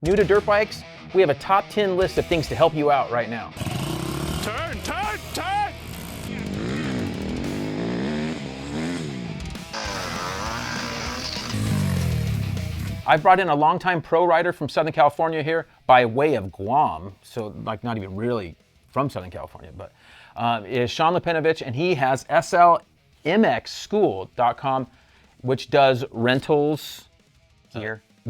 New to dirt bikes? We have a top 10 list of things to help you out right now. Turn! I've brought in a longtime pro rider from Southern California here by way of Guam, so like not even really from Southern California, but is Sean Lipinovich, and he has SLMXSchool.com, which does rentals,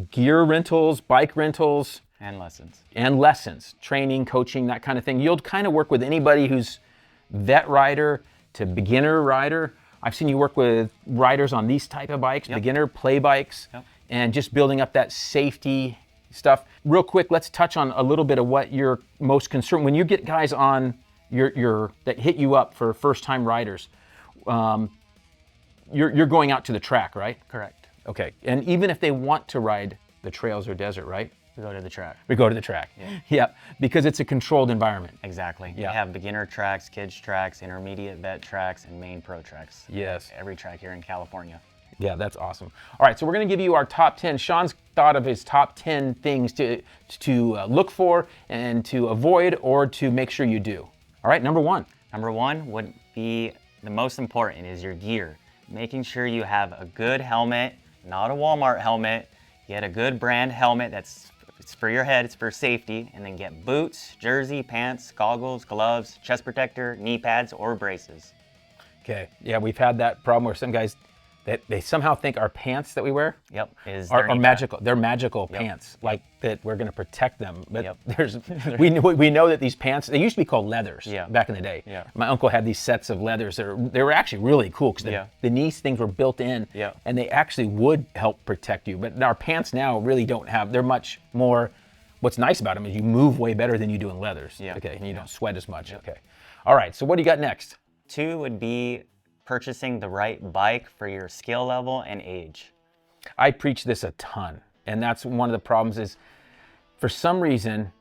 gear rentals, bike rentals, and lessons, training, coaching, that kind of thing. You'll kind of work with anybody who's vet rider to beginner rider. I've seen you work with riders on these type of bikes, beginner play bikes, and just building up that safety stuff. Real quick, let's touch on a little bit of what you're most concerned when you get guys on your that hit you up for first-time riders. You're going out to the track, right? Correct. Okay, and even if they want to ride the trails or desert, right? We go to the track. We go to the track. Yeah, because it's a controlled environment. Exactly. Yeah. We have beginner tracks, kids tracks, intermediate vet tracks, and main pro tracks. Yes. Every track here in California. Yeah, that's awesome. All right, so we're going to give you our top 10. Sean's thought of his top 10 things to look for and to avoid or to make sure you do. All right, number one. Number one would be the most important is your gear. Making sure you have a good helmet, not a Walmart helmet. Get a good brand helmet it's for your head, it's for safety, and then get boots, jersey, pants, goggles, gloves, chest protector, knee pads, or braces. Okay, yeah, we've had that problem where some guys, that they somehow think our pants that we wear are magical. They're magical pants, like that we're going to protect them. But we know that these pants, they used to be called leathers back in the day. My uncle had these sets of leathers that they were actually really cool because the knee things were built in, and they actually would help protect you. But our pants now really don't have. They're much more. What's nice about them is you move way better than you do in leathers. Okay, and you don't sweat as much. Okay, all right. So what do you got next? 2 would be purchasing the right bike for your skill level and age. I preach this a ton, and that's one of the problems is, for some reason,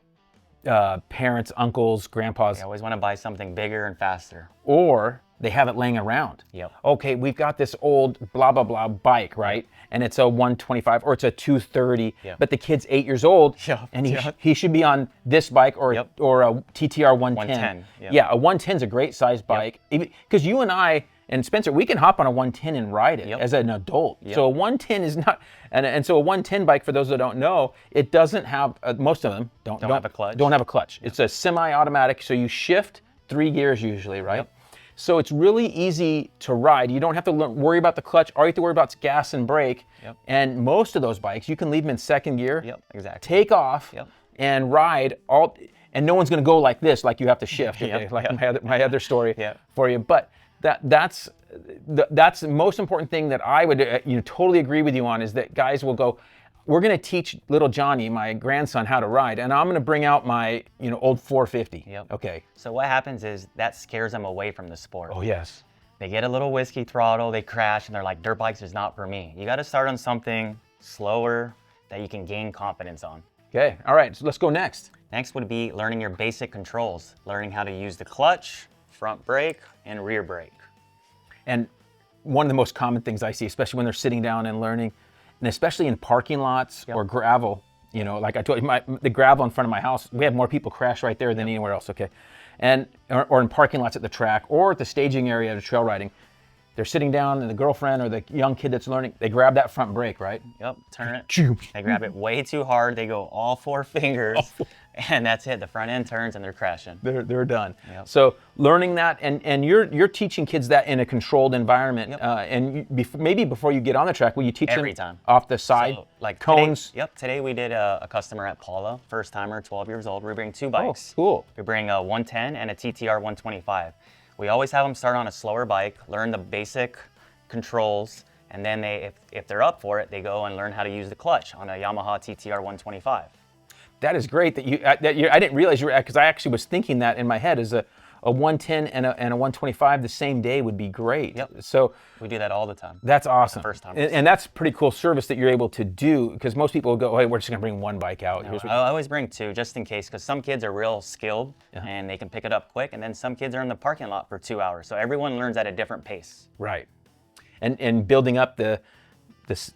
parents, uncles, grandpas, they always want to buy something bigger and faster. Or they have it laying around. Okay, we've got this old blah, blah, blah bike, right? And it's a 125 or it's a 230, but the kid's 8 years old, and he should be on this bike or a TTR 110. A 110 is a great size bike, because you and I, and Spencer, we can hop on a 110 and ride it as an adult. So a 110 is not, and so a 110 bike, for those that don't know, it doesn't have, most of them don't have a clutch. Don't have a clutch. It's a semi-automatic, so you shift 3 gears usually, right? So it's really easy to ride. You don't have to worry about the clutch. All you have to worry about is gas and brake. And most of those bikes, you can leave them in second gear, take off, and ride all, and no one's gonna go like this, like you have to shift, like my other story for you. But that's the most important thing that I would totally agree with you on, is that guys will go, we're going to teach little Johnny, my grandson, how to ride, and I'm going to bring out my old 450. Okay. So what happens is that scares them away from the sport. Oh yes. They get a little whiskey throttle, they crash, and they're like, dirt bikes is not for me. You got to start on something slower that you can gain confidence on. Okay. All right. So let's go next. Next would be learning your basic controls, learning how to use the clutch, front brake, and rear brake. And one of the most common things I see, especially when they're sitting down and learning, and especially in parking lots or gravel, like I told you, the gravel in front of my house, we have more people crash right there than anywhere else, okay? And or in parking lots at the track or at the staging area of trail riding. They're sitting down, and the girlfriend or the young kid that's learning, they grab that front brake, right? Turn it. They grab it way too hard. They go all 4 fingers, and that's it. The front end turns, and they're crashing. They're done. So learning that, and you're teaching kids that in a controlled environment. And maybe before you get on the track, will you teach every them time off the side, so, like cones? Today, today we did a customer at Paula, first timer, 12 years old. We bring 2 bikes. Oh, cool. We bring a 110 and a TTR 125. We always have them start on a slower bike, learn the basic controls, and then if they're up for it, they go and learn how to use the clutch on a Yamaha TTR 125. That is great that I didn't realize you were, because I actually was thinking that in my head as a 110 and a 125 the same day would be great. So we do that all the time. That's awesome. First time. And that's pretty cool service that you're able to do, because most people will go, hey, we're just gonna bring one bike out. No, I always bring 2 just in case, because some kids are real skilled and they can pick it up quick, and then some kids are in the parking lot for 2 hours. So everyone learns at a different pace. Right. And building up the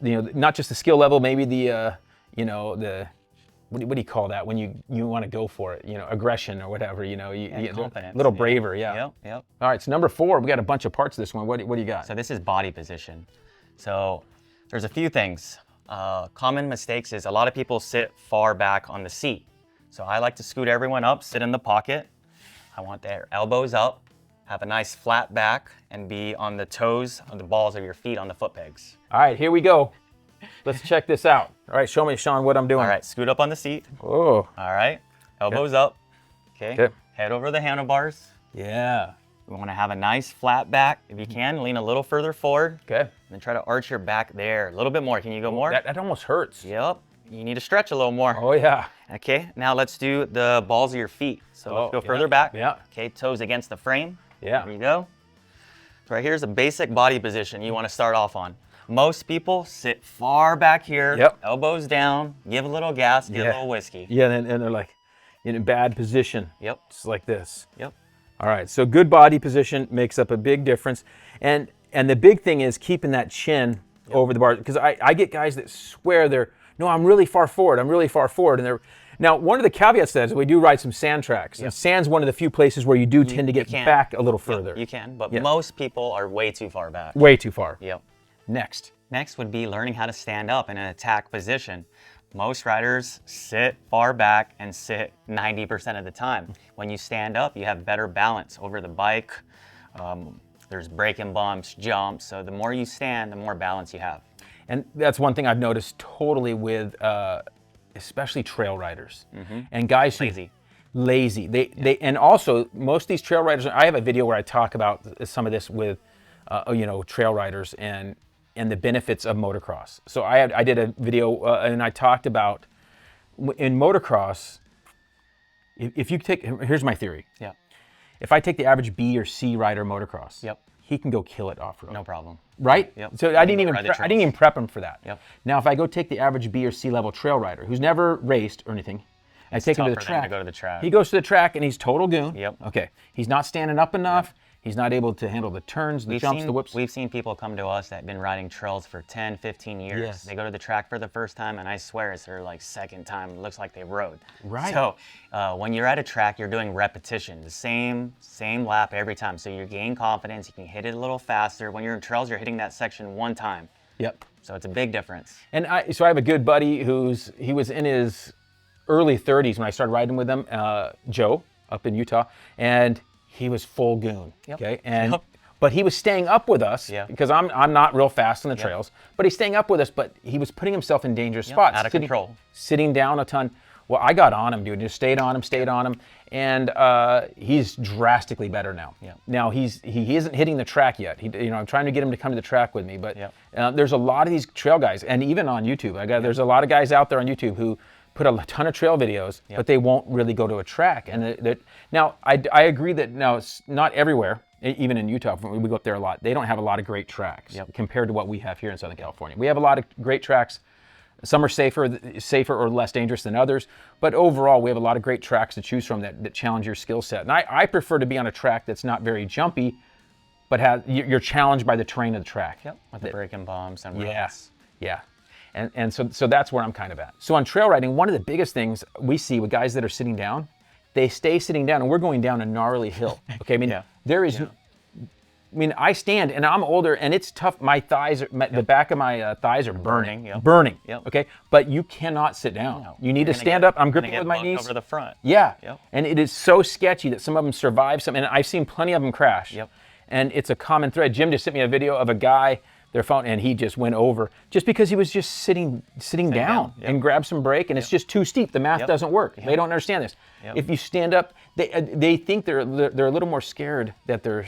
not just the skill level, maybe the what do you call that when you want to go for it? You know, aggression or whatever. You know, confidence. a little braver. Yeah. Yep. All right. So number 4, we got a bunch of parts of this one. What do you got? So this is body position. So there's a few things. Common mistakes is a lot of people sit far back on the seat. So I like to scoot everyone up, sit in the pocket. I want their elbows up, have a nice flat back, and be on the toes of the balls of your feet on the foot pegs. All right, here we go. Let's check this out. All right, show me, Sean, what I'm doing. All right, scoot up on the seat. Oh. All right, elbows up. Okay. Good. Head over the handlebars. Yeah. We want to have a nice flat back. If you can, lean a little further forward. Okay. And then try to arch your back there. A little bit more. Can you go more? That almost hurts. Yep. You need to stretch a little more. Oh, yeah. Okay, now let's do the balls of your feet. So let's go yeah. further back. Yeah. Okay, toes against the frame. Yeah. There you go. So right here's a basic body position you want to start off on. Most people sit far back here, Yep. elbows down, give a little gas, give a little whiskey. Yeah, and they're like in a bad position. Yep. Just like this. Yep. All right, so good body position makes up a big difference. And the big thing is keeping that chin over the bar. Because I get guys that swear no, I'm really far forward. I'm really far forward. And now, one of the caveats to that is we do ride some sand tracks. Yep. And sand's one of the few places where you do tend to get back a little further. Yep, you can, but most people are way too far back. Way too far. Yep. Next. Next would be learning how to stand up in an attack position. Most riders sit far back and sit 90% of the time. When you stand up, you have better balance over the bike. There's breaking bumps, jumps. So the more you stand, the more balance you have. And that's one thing I've noticed totally with especially trail riders and guys who lazy. They and also most of these trail riders. I have a video where I talk about some of this with trail riders and the benefits of motocross. So I did a video and I talked about in motocross. If you take, here's my theory. Yeah. If I take the average B or C rider motocross, he can go kill it off road. No problem. Right? Yep. So I didn't even prep him for that. Yep. Now if I go take the average B or C level trail rider who's never raced or anything, I take him to the track. To go to the track. He goes to the track and he's total goon. Yep. Okay. He's not standing up enough. He's not able to handle the turns, the jumps, the whips. We've seen people come to us that have been riding trails for 10, 15 years. Yes. They go to the track for the first time, and I swear it's their second time. It looks like they rode. Right. So when you're at a track, you're doing repetition, the same lap every time. So you gain confidence. You can hit it a little faster. When you're in trails, you're hitting that section one time. Yep. So it's a big difference. And so I have a good buddy he was in his early 30s when I started riding with him, Joe, up in Utah, and he was full goon. Yep. Okay, but he was staying up with us because I'm not real fast on the trails, but he's staying up with us. But he was putting himself in dangerous spots, out of control, sitting down a ton. Well, I got on him, dude. Just stayed on him, and he's drastically better now. Yeah. Now he isn't hitting the track yet. I'm trying to get him to come to the track with me, but there's a lot of these trail guys, and even on YouTube, there's a lot of guys out there on YouTube who put a ton of trail videos, but they won't really go to a track. And now I agree that now it's not everywhere. Even in Utah, we go up there a lot. They don't have a lot of great tracks compared to what we have here in Southern California. We have a lot of great tracks. Some are safer or less dangerous than others, but overall we have a lot of great tracks to choose from that challenge your skill set. And I prefer to be on a track that's not very jumpy, but you're challenged by the terrain of the track. Yep. With the breaking bumps and rocks. Yeah. And so that's where I'm kind of at. So on trail riding, one of the biggest things we see with guys that are sitting down, they stay sitting down, and we're going down a gnarly hill. Okay, I mean, there is. I mean, I stand, and I'm older, and it's tough. My thighs, the back of my thighs are burning. Burning. Yep. Okay, but you cannot sit down. No. You need to stand up. I'm gripping with my knees over the front. Yeah. Yep. And it is so sketchy that some of them survive some, and I've seen plenty of them crash. Yep. And it's a common thread. Jim just sent me a video of a guy, their phone, and he just went over just because he was just sitting down and grabbed some brake, and it's just too steep. The math doesn't work. They don't understand this. If you stand up, they think they're a little more scared that they're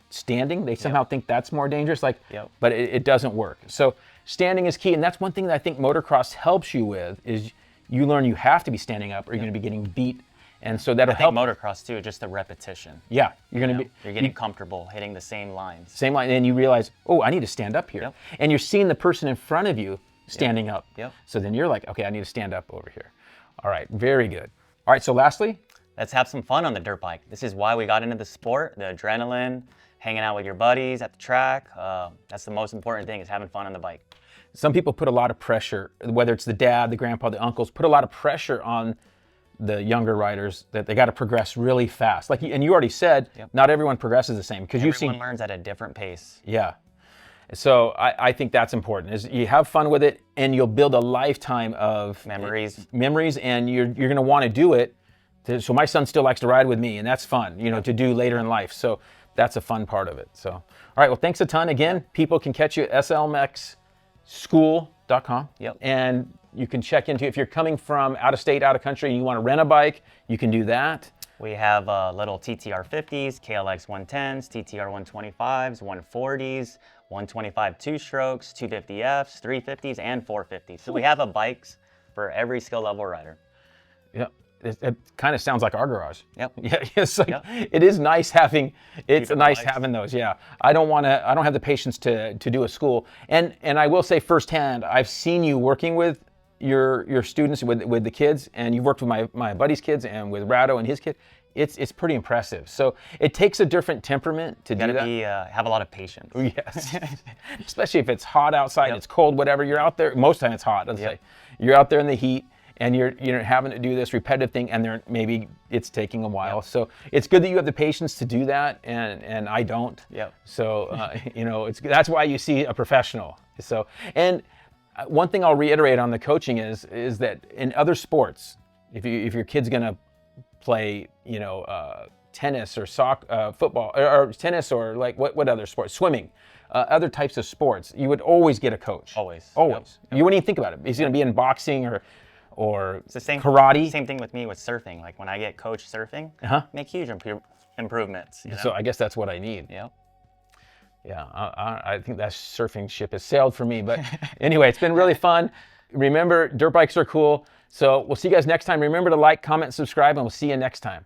standing. They somehow think that's more dangerous, but it doesn't work. So standing is key, and that's one thing that I think motocross helps you with is you learn you have to be standing up or you're going to be getting beat. And so that'll help. Motocross too, just the repetition. Yeah, you're getting comfortable hitting the same lines. Same line, and you realize, oh, I need to stand up here. And you're seeing the person in front of you standing up. So then you're like, okay, I need to stand up over here. All right, very good. All right, so lastly, let's have some fun on the dirt bike. This is why we got into the sport, the adrenaline, hanging out with your buddies at the track. That's the most important thing, is having fun on the bike. some people put a lot of pressure, whether it's the dad, the grandpa, the uncles, put a lot of pressure on the younger riders that they got to progress really fast. Like, and you already said, not everyone progresses the same because you've seen. Everyone learns at a different pace. Yeah. So I think that's important. Is you have fun with it, and you'll build a lifetime of Memories, and you're going to want to do it. So my son still likes to ride with me, and that's fun, to do later in life. So that's a fun part of it. So, all right. Well, thanks a ton. Again, people can catch you at SLMXschool.com. Yep. And you can check into, if you're coming from out of state, out of country, and you want to rent a bike, you can do that. We have little TTR 50s, KLX 110s, TTR 125s, 140s, 125 two-strokes, 250Fs, 350s, and 450s. So we have bikes for every skill level rider. Yeah. It kind of sounds like our garage. Yep. Yeah, it's like, it is nice having, having those. Yeah. I don't have the patience to do a school. And I will say firsthand, I've seen you working with your students, with the kids, and you've worked with my buddy's kids and with Rado and his kid. It's pretty impressive. So it takes a different temperament to do that. Have a lot of patience. Yes. Especially if it's hot outside, it's cold, whatever, you're out there. Most of the time it's hot, let's say. You're out there in the heat, and you're having to do this repetitive thing, and maybe it's taking a while. So it's good that you have the patience to do that, and I don't. Yep. So that's why you see a professional. So, and one thing I'll reiterate on the coaching is that in other sports, if your kid's gonna play tennis or soccer, football, or tennis, or like what other sports, swimming, other types of sports, you would always get a coach. Always. Yep. You wouldn't even think about it. He's gonna be in boxing or it's the same karate. Same thing with me with surfing. Like when I get coached surfing, make huge improvements. So I guess that's what I need. Yep. Yeah, I think that surfing ship has sailed for me. But anyway, it's been really fun. Remember, dirt bikes are cool. So we'll see you guys next time. Remember to like, comment, subscribe, and we'll see you next time.